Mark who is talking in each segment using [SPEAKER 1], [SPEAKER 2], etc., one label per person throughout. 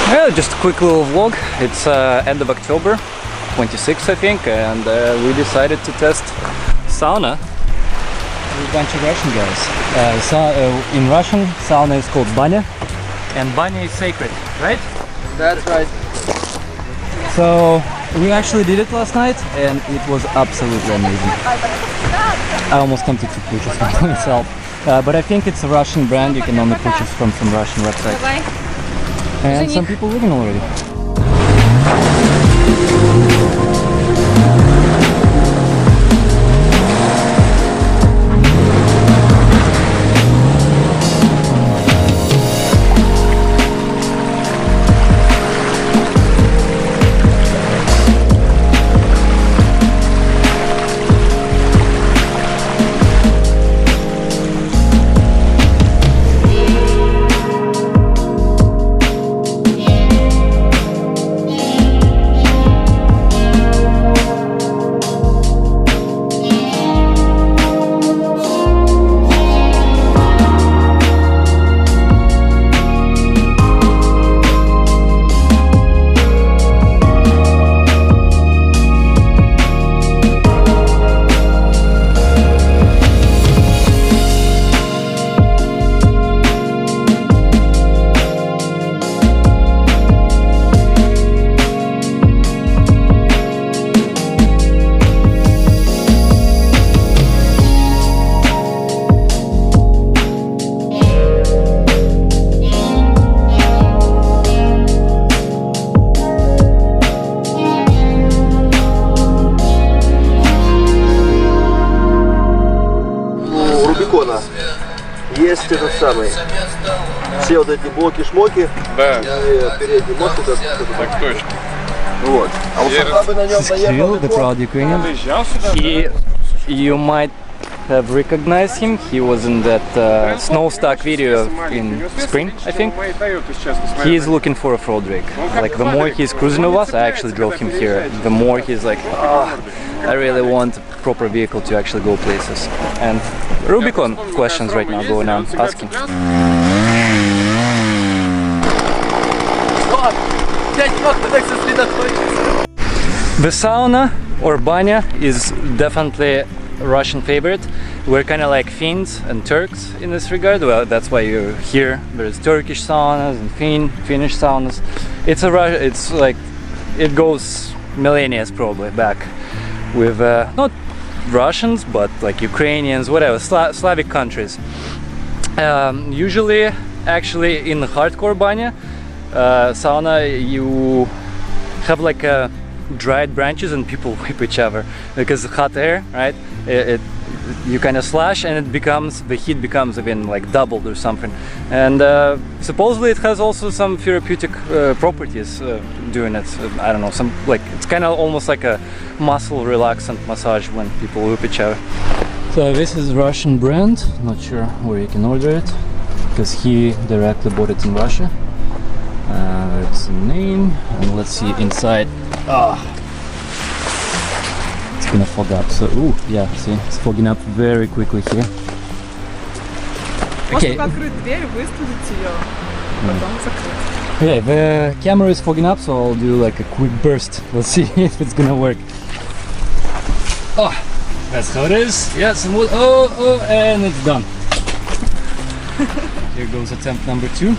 [SPEAKER 1] Yeah, just a quick little vlog. It's end of October 26th, I think, and we decided to test sauna with a bunch of Russian guys. In Russian, sauna is called banya, and banya is sacred, right?
[SPEAKER 2] That's right.
[SPEAKER 1] So we actually did it last night, and it was absolutely amazing. I almost tempted to purchase one for myself, but I think it's a Russian brand. You can only purchase from some Russian websites. And some people living already.
[SPEAKER 2] Есть этот самый, все вот эти блоки-шмоки,
[SPEAKER 3] да.
[SPEAKER 2] И передний мост,
[SPEAKER 3] так точно.
[SPEAKER 2] Вот. А у Сахабы на нем
[SPEAKER 1] Kirill, the proud Ukrainian. You might have recognized him. He was in that snow stack video in spring, I think. He is looking for a road rig. Like the more he's cruising with us, I actually drove him here. The more he's like, I really want a proper vehicle to actually go places. And Rubicon questions right now going on, asking. The sauna or banya is definitely a Russian favorite. We're kind of like Finns and Turks in this regard. Well, that's why you're here. There's Turkish saunas and Finnish saunas. It's like it goes millennia probably back with not Russians but like Ukrainians, whatever, Slavic countries. Usually, actually, in the hardcore banya sauna, you have like dried branches and people whip each other because the hot air, right? You kind of slash and the heat becomes even like doubled or something. And supposedly it has also some therapeutic properties doing it. I don't know, it's kind of almost like a muscle relaxant massage when people whip each other. So this is Russian brand, not sure where you can order it because he directly bought it in Russia. It's the name, and let's see inside. It's gonna fog up. So, yeah, see, it's fogging up very quickly here. Okay. Okay, the camera is fogging up, so I'll do like a quick burst. Let's see if it's gonna work. Oh, that's how it is. Yeah, some wood. And it's done. Here goes attempt number 2.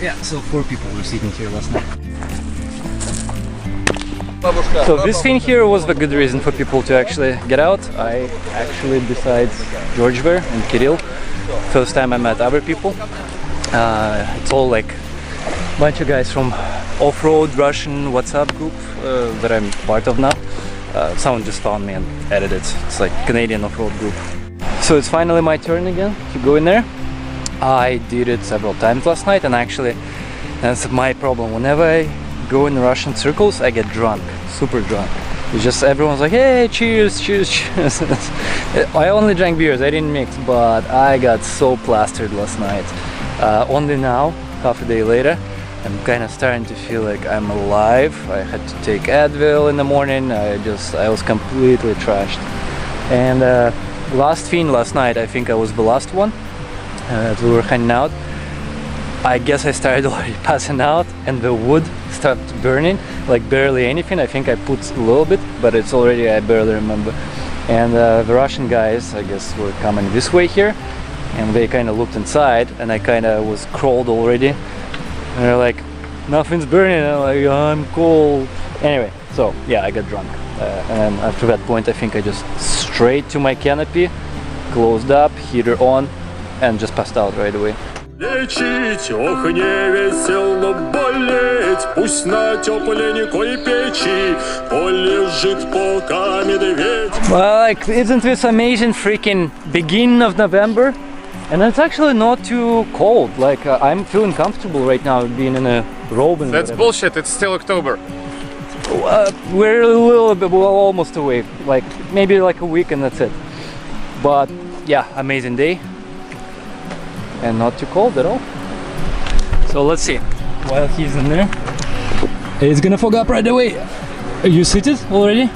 [SPEAKER 1] Yeah, so 4 people were sitting here last night. So this thing here was the good reason for people to actually get out. I actually, besides George there and Kirill, first time I met other people. It's all like a bunch of guys from off-road Russian WhatsApp group that I'm part of now. Someone just found me and added it. It's like Canadian off-road group. So it's finally my turn again to go in there. I did it several times last night, and actually that's my problem. Whenever I go in Russian circles, I get drunk, super drunk. It's just everyone's like, hey, cheers, cheers, cheers. I only drank beers, I didn't mix, but I got so plastered last night. Only now, half a day later, I'm kind of starting to feel like I'm alive. I had to take Advil in the morning. I was completely trashed. And last night, I think I was the last one. that we were hanging out. I guess I started already passing out and the wood started burning, like barely anything. I think I put a little bit, but it's already, I barely remember. And the Russian guys, I guess, were coming this way here, and they kind of looked inside, and I kind of was crawled already. And they're like, nothing's burning. And I'm like, I'm cold. Anyway, so yeah, I got drunk. And after that point, I think I just straight to my canopy, closed up, heater on, and just passed out right away.
[SPEAKER 3] Лечить, ох, не весело болеть, пусть на тепленькой печи полежит пока медведь.
[SPEAKER 1] Well, like, isn't this amazing freaking beginning of November? And it's actually not too cold. Like, I'm feeling comfortable right now being in a robe and
[SPEAKER 4] That's
[SPEAKER 1] whatever.
[SPEAKER 4] bullshit, it's still October.
[SPEAKER 1] We're a little bit, well, almost away. Like, maybe like a week and that's it. But yeah, amazing day. And not too cold at all. So let's see. While he's in there, it's gonna fog up right away. Are you seated already?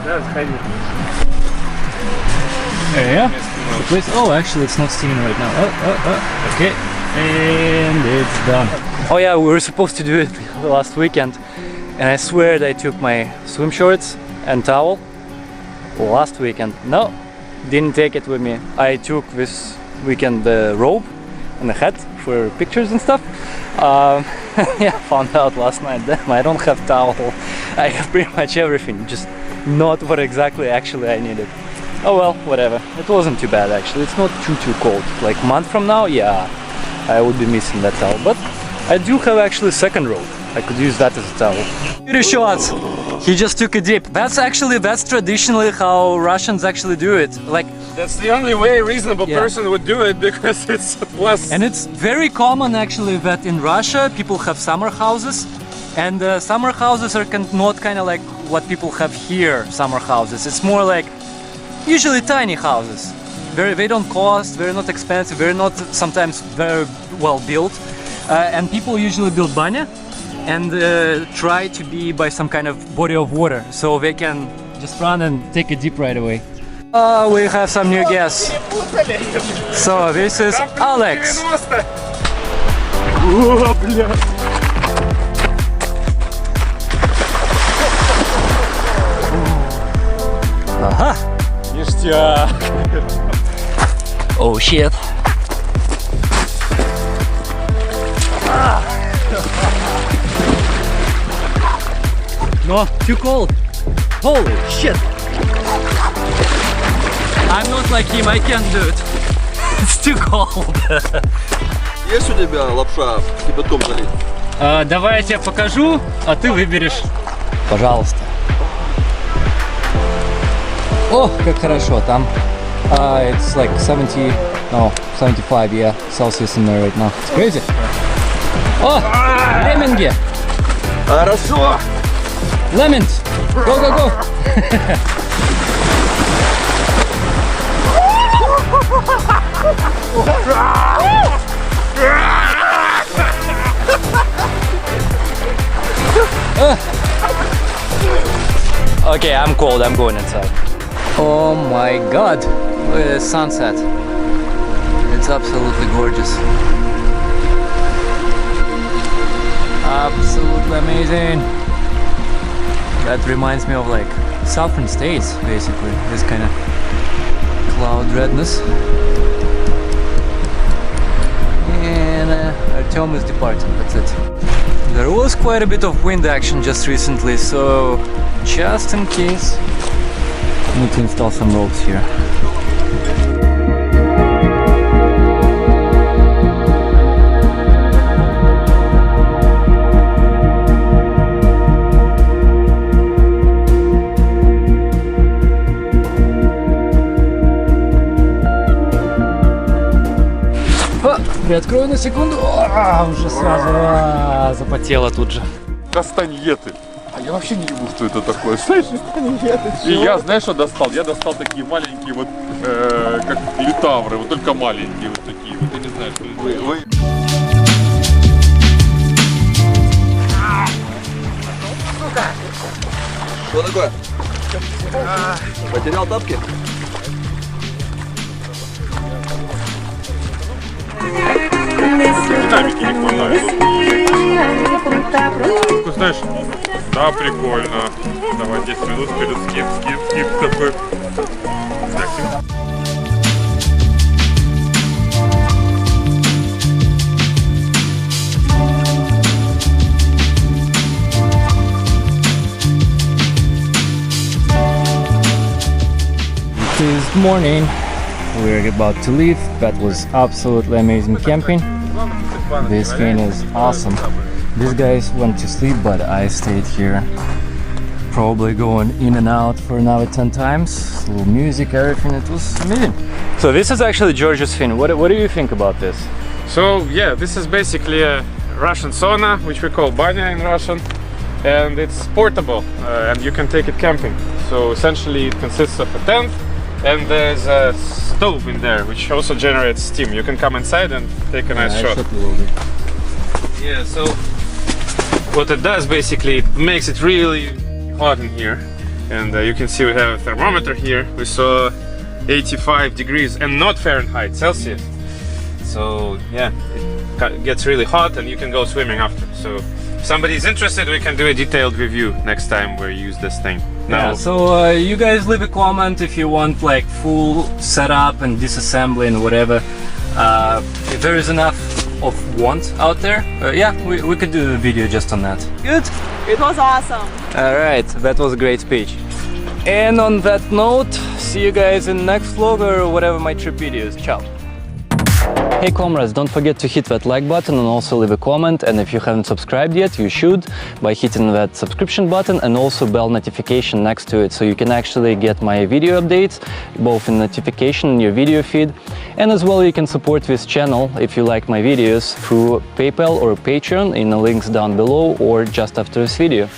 [SPEAKER 4] That's heavy.
[SPEAKER 1] There you go. Please. Oh, actually, it's not steaming right now. Okay. And it's done. Oh yeah, we were supposed to do it last weekend, and I swear that I took my swim shorts and towel last weekend. No, didn't take it with me. I took this weekend the robe and the hat for pictures and stuff. Yeah, found out last night. Damn, I don't have towel. I have pretty much everything, just not what exactly actually I needed. Oh well, whatever. It wasn't too bad actually. It's not too cold. Like a month from now, yeah, I would be missing that towel. But I do have actually a second robe. I could use that as a towel. Beauty shots. He just took a dip. That's traditionally how Russians actually do it. Like,
[SPEAKER 4] That's the only way a reasonable
[SPEAKER 1] Yeah.
[SPEAKER 4] person would do it, because it's less.
[SPEAKER 1] and it's very common actually that in Russia people have summer houses, and summer houses are not kind of like what people have here. Summer houses. It's more like usually tiny houses. They don't cost. They're not expensive. They're not sometimes very well built, and people usually build banya and try to be by some kind of body of water, so they can just run and take a dip right away. We have some new guests. So this is Alex. Aha.
[SPEAKER 4] Ништяк.
[SPEAKER 1] Oh shit. No, too cold. Holy shit. I'm not like him, I can't do it. It's too cold.
[SPEAKER 2] Есть у тебя лапша кипятком залить?
[SPEAKER 1] Давай я тебе покажу, а ты выберешь. Пожалуйста. О, как хорошо, там it's like 70, no, 75, yeah, Celsius in there right now. It's crazy. О, лемминги.
[SPEAKER 2] Хорошо!
[SPEAKER 1] Lemons! Go, go, go! Okay, I'm cold, I'm going inside. Oh my god! Look at the sunset. It's absolutely gorgeous. Absolutely amazing. That reminds me of like southern states, basically, this kind of cloud redness. And Artyom is departing, that's it. There was quite a bit of wind action just recently, so just in case, I need to install some ropes here. Приоткрою на секунду. Уже сразу запотело тут же.
[SPEAKER 5] Кастаньеты. А я вообще не люблю, что это такое. Знаешь, и я, знаешь, что достал? Я достал такие маленькие вот, как литавры, вот только маленькие вот такие. Вот я не знаю, что это.
[SPEAKER 2] Что такое? Потерял тапки?
[SPEAKER 5] Динамики не хватает. Ты знаешь, да, прикольно. Давай 10 минут вперед, скип такой.
[SPEAKER 1] It is morning. We're about to leave. That was absolutely amazing camping. This thing is awesome. These guys went to sleep, but I stayed here. Probably going in and out for another 10 times. Little music, everything. It was amazing. So this is actually George's fin. What do you think about this?
[SPEAKER 4] So yeah, this is basically a Russian sauna, which we call banya in Russian, and it's portable and you can take it camping. So essentially it consists of a tent and there's a stove in there which also generates steam. You can come inside and take a nice shot. Yeah, so what it does basically, it makes it really hot in here, and you can see we have a thermometer here. We saw 85 degrees and not Fahrenheit, Celsius. So yeah, it gets really hot and you can go swimming after. So if somebody's interested, we can do a detailed review next time we use this thing.
[SPEAKER 1] Yeah, so you guys leave a comment if you want like full setup and disassembly and whatever. If there is enough of want out there, yeah, we could do a video just on that. Good?
[SPEAKER 6] It was awesome.
[SPEAKER 1] Alright, that was a great speech. And on that note, see you guys in the next vlog or whatever my trip videos. Ciao! Hey comrades, don't forget to hit that like button and also leave a comment, and if you haven't subscribed yet, you should by hitting that subscription button and also bell notification next to it, so you can actually get my video updates both in notification in your video feed, and as well you can support this channel if you like my videos through PayPal or Patreon in the links down below or just after this video.